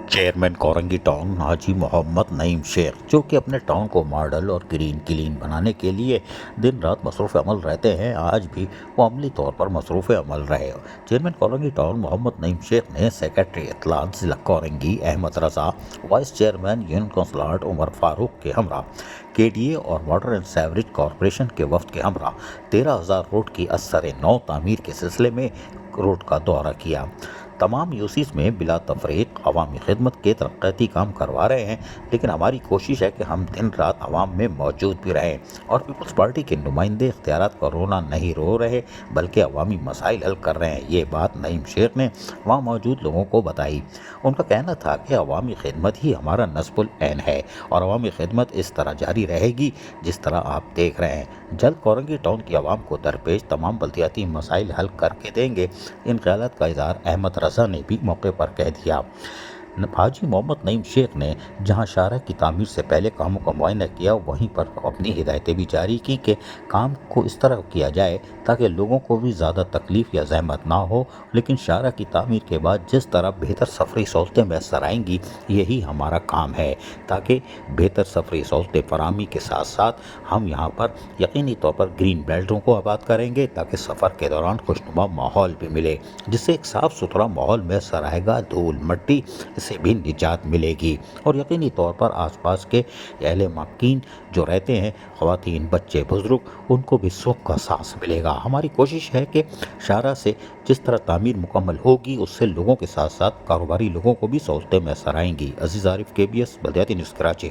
Chairman Korangi town حاجی محمد نعیم شیخ، جو کہ اپنے ٹاؤن کو ماڈل اور گرین کلین بنانے کے لیے دن رات مصروف عمل رہتے ہیں، آج بھی وہ عملی طور پر مصروف عمل رہے۔ چیئرمین کورنگی ٹاؤن محمد نعیم شیخ نے سیکریٹری اطلاعات ضلع Korangi Ahmad Raza, vice chairman union counsellor عمر فاروق کے ہمراہ کے ڈی اے اور واٹر اینڈ سیوریج کارپوریشن کے وفد کے ہمراہ 13,000 روڈ کی ازسر نو تعمیر کے سلسلے میں روڈ کا دورہ کیا۔ تمام یوسیز میں بلا تفریق عوامی خدمت کے ترقیاتی کام کروا رہے ہیں، لیکن ہماری کوشش ہے کہ ہم دن رات عوام میں موجود بھی رہیں اور پیپلز پارٹی کے نمائندے اختیارات کا رونا نہیں رو رہے بلکہ عوامی مسائل حل کر رہے ہیں۔ یہ بات نعیم شیخ نے وہاں موجود لوگوں کو بتائی۔ ان کا کہنا تھا کہ عوامی خدمت ہی ہمارا نصب العین ہے اور عوامی خدمت اس طرح جاری رہے گی جس طرح آپ دیکھ رہے ہیں۔ جلد کورنگی ٹاؤن کی عوام کو درپیش تمام بلدیاتی مسائل حل کر کے دیں گے۔ ان خیالات کا اظہار احمد رضا نے بھی موقع پر کہہ دیا۔ حاجی محمد نعیم شیخ نے جہاں شارع کی تعمیر سے پہلے کاموں کا معائنہ کیا، وہیں پر اپنی ہدایتیں بھی جاری کی کہ کام کو اس طرح کیا جائے تاکہ لوگوں کو بھی زیادہ تکلیف یا زحمت نہ ہو، لیکن شارع کی تعمیر کے بعد جس طرح بہتر سفری سہولتیں میسر آئیں گی، یہی ہمارا کام ہے تاکہ بہتر سفری سہولتیں فراہمی کے ساتھ ساتھ ہم یہاں پر یقینی طور پر گرین بیلٹوں کو آباد کریں گے تاکہ سفر کے دوران خوشنما ماحول بھی ملے، جس سے ایک صاف ستھرا ماحول میسر آئے گا، دھول مٹی سے بھی نجات ملے گی اور یقینی طور پر آس پاس کے اہل مکین جو رہتے ہیں، خواتین، بچے، بزرگ، ان کو بھی سکھ کا سانس ملے گا۔ ہماری کوشش ہے کہ شارع سے جس طرح تعمیر مکمل ہوگی اس سے لوگوں کے ساتھ ساتھ کاروباری لوگوں کو بھی سہولتیں میسر آئیں گی۔ عزیز عارف، KBS بلدیاتی نیوز، کراچی۔